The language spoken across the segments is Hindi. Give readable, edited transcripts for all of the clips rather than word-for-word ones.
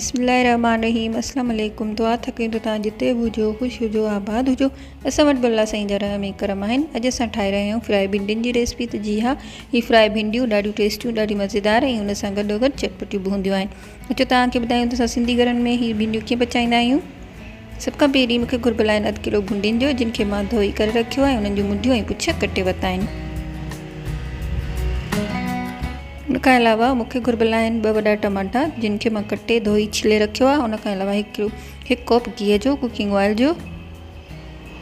बिस्मिल्लाहिर्रहमानिर्रहीम अस्सलाम वालेकुम। दुआ थके तो तव्हां जिते बि हुजो, ख़ुशि हुजो, आबाद हुजो। असां वटि अल्लाह साईं जा रहम ऐं करम आहिनि। अॼु असां ठाहे रहिया आहियूं फ्राई भिंडियुनि जी रेसिपी। त जी हाँ, ही फ्राई भिंडियूं ॾाढियूं टेस्टियूं, ॾाढी मज़ेदार ऐं हुन सां गॾोगॾु चटपटियूं बि हूंदियूं आहिनि। अचो तव्हांखे ॿुधायूं त असां सिंधी घरनि में ही भिंडियूं कीअं पचाईंदा आहियूं। सभ खां पहिरीं मूंखे घुर्बल आहिनि 1 किलो भिंडियुनि जो, जिन खे मां धोई करे रखियो आहे। उन्हनि जूं मुंडियूं ऐं पुछ कटे वरिता आहिनि। उन खां अलावा मूंखे घुर्बल आहिनि 2 वॾा टमाटा, जिन खे मां कटे धोई छिले रखियो आहे। उन खां अलावा हिकु कोप गिह जो, कुकिंग ऑयल जो।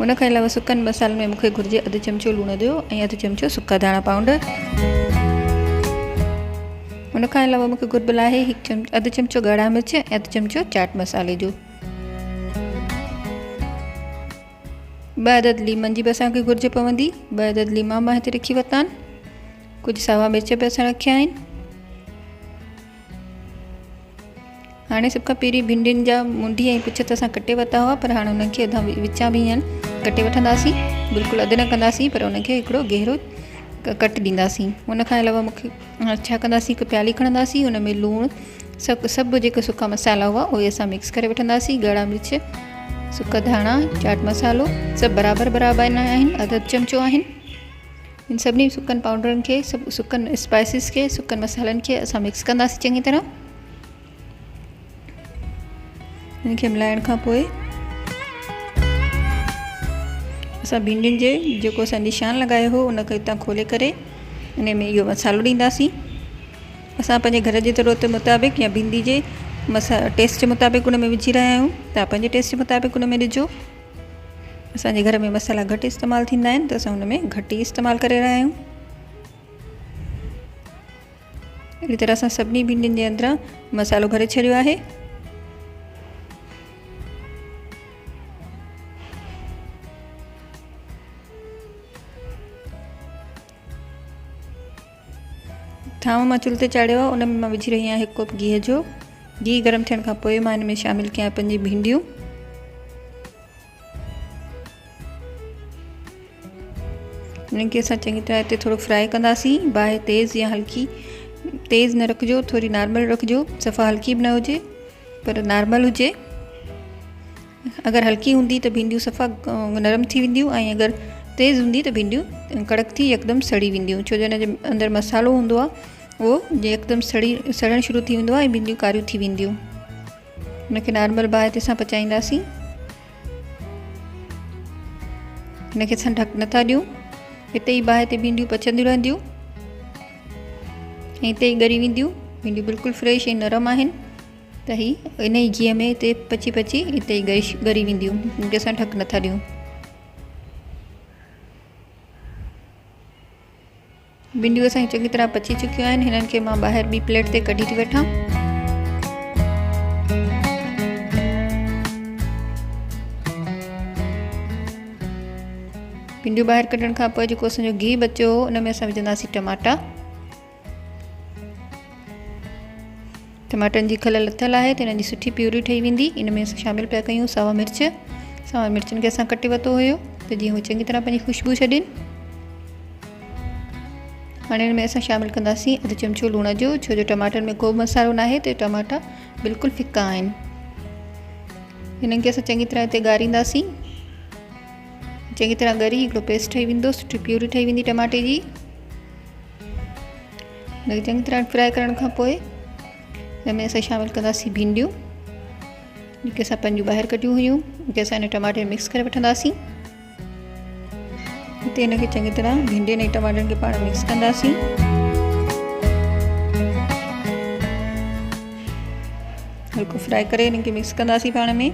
उन खां अलावा सुकनि मसालनि में मूंखे घुर्जे 1/2 चमचो लूण जो ऐं 1/2 चमचो सुका धाणा पाउडर। उन खां अलावा मूंखे घुर्बल आहे 1/2 चमचो ॻाढ़ा मिर्च ऐं 1/2 चमचो चाट मसाले जो। 2 अदद लीमन जी बि असांखे घुर्ज पवंदी। 2 अदद लीमा मां हिते रखी वरिता आहिनि। कुछ सावा मिर्च भी असां रखिया आहिनि। हाणे सभ खां पहिरीं भिंडियुनि जा मुंडी ऐं पुछ त असां कटे वरिता हुआ, पर हाणे उन्हनि खे अधां विचां बि आहिनि कटे वठंदासीं। बिल्कुलु अधु न कंदासीं, पर उनखे हिकिड़ो गहरो कट ॾींदासीं। उन खां अलावा मूंखे छा कंदासीं, हिकु प्याली खणंदासीं। उन में लूणु सभु जेके सुका मसाला हुआ उहे असां मिक्स करे वठंदासीं। ॻाढ़ा मिर्च, सुका धाणा, चाट मसालो सभु बराबरि आहिनि, 1/2 चमचो आहिनि। इन सभिनी सुकनि पाउडरनि खे, सभु सुकनि स्पाइसिस खे, सुकनि मसालनि खे असां मिक्स कंदासीं चङी तरह। इनखे मिलाइण खां पोइ असां भिंडियुनि जे जेको असां निशान लॻायो हो उनखे हितां खोले करे इन में इहो मसालो ॾींदासीं। असां पंहिंजे घर जी ज़रूरत मुताबिक़ या भिंडी जे टेस्ट मुताबिक़ उन में विझी रहिया आहियूं। तव्हां पंहिंजे टेस्ट मुताबिक़ उन में ॾिजो। असांजे घर में मसाला घटि इस्तेमालु थींदा आहिनि, त असां हुन में घटि ई इस्तेमालु करे रहिया आहियूं। अहिड़ी तरह असां सभिनी भिंडियुनि जे अंदरां मसालो भरे छॾियो आहे। थांव मां चुल्ह ते चाढ़ियो आहे, उन में मां विझी रही आहियां 1 कोप गिह जो। गिह गरम थियण खां पोइ मां हिन में शामिलु कयां पंहिंजी भिंडियूं। उन्हनि खे असां चङी तरह हिते थोरो फ्राई कंदासीं। बाहि तेज़ या हल्की, तेज़ न रखिजो, थोरी नॉर्मल रखिजो। सफ़ा हल्की बि न हुजे, पर नॉर्मल हुजे। अगरि हल्की हूंदी त भिंडियूं सफ़ा नरम थी वेंदियूं, ऐं अगरि तेज़ हूंदी त भिंडियूं कड़क थी यकदमि सड़ी वेंदियूं। छो जो हिन जे अंदरि मसालो हूंदो आहे, उहो यकदमि सड़णु शुरू थी वेंदो आहे ऐं भिंडियूं कारियूं थी वेंदियूं। हुनखे नॉर्मल बाहि ते असां पचाईंदासीं। हिनखे असां ढक नथा ॾियूं। हिते ई बाहि ते भिंडियूं पचंदियूं रहंदियूं ऐं हिते ई ॻरी वेंदियूं। भिंडियूं बिल्कुलु फ्रेश ऐं नरम आहिनि, त ही इन ई घीअ में हिते पची हिते ई ॻरी वेंदियूं। हिनखे असां ढक नथा ॾियूं। भिंडियूं असांजी चङी तरह पची चुकियूं आहिनि। हिननि खे मां ॿाहिरि ॿी प्लेट ते कढी थी वठां। भिंडियूं ॿाहिरि कढण खां पोइ जेको असांजो घी बचियो हो उन में असां विझंदासीं टमाटा। टमाटनि जी खल लथल आहे, त हिननि जी सुठी प्यूरी ठही वेंदी। इन में असां शामिलु पिया कयूं सावा मिर्च। सावा मिर्चनि खे असां कटे वरितो हुयो, त जीअं उहे चङी तरह पंहिंजी ख़ुशबू छॾनि। हाणे हिन में असां शामिलु कंदासीं 1/2 चमचो लूण जो। छो जो टमाटनि में को मसालो न आहे, त टमाटा बिल्कुलु फिका आहिनि। हिननि खे असां चङी तरह हिते ॻारींदासीं। चङी तरह ॻरी हिकिड़ो पेस्ट ठही वेंदो, सुठी प्यूरी ठही वेंदी टमाटे जी। हुनखे चङी तरह फ्राई करण खां पोइ हिन में असां शामिलु कंदासीं भिंडियूं, जेके असां पंहिंजूं ॿाहिरि कढियूं हुयूं। उनखे असां हिन टमाटे में मिक्स करे वठंदासीं। हिते हिनखे चङी तरह भिंडियुनि ऐं टमाटनि खे पाण मिक्स कंदासीं। हल्को फ्राई करे हिनखे मिक्स कंदासीं पाण में।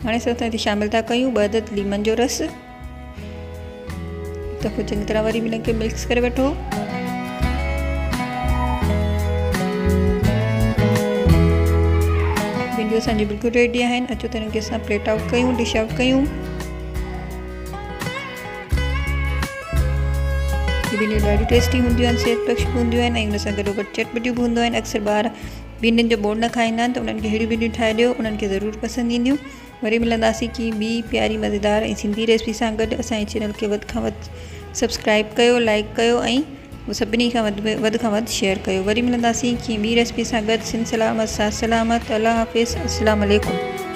हाणे असां हिते शामिलु था कयूं 2 अदद लीमन जो रस। त पोइ चङी तरह वरी बि हिनखे मिक्स करे वठो। भिंडियूं असांजी बिल्कुलु रेडी आहिनि। अचो त हिनखे असां प्लेट आउट कयूं, डिश आउट कयूं। भिंडियूं ॾाढी टेस्टी हूंदियूं आहिनि, सेहत बख़्श बि हूंदियूं आहिनि, ऐं हुन सां गॾोगॾु चटपटियूं बि हूंदियूं आहिनि। अक्सर ॿार भिंडियुनि जो बोड़ न खाईंदा आहिनि, त उन्हनि खे अहिड़ियूं भिंडियूं ठाहे ॾियो, उन्हनि खे ज़रूरु पसंदि ईंदियूं। वरी मिलंदासीं की ॿी प्यारी मज़ेदार ऐं सिंधी रेसिपी सां गॾु। असांजे चैनल खे वधि खां वधि सब्सक्राइब कयो, लाइक कयो ऐं वो सभिनी खां वध खां वध शेयर कयो। वरी मिलंदासीं कीअं ॿी रेसिपी सां गॾु। सिंध सलामत, साथ सलामत। अल्लाह हाफ़िज़। अस्सलाम वालेकुम।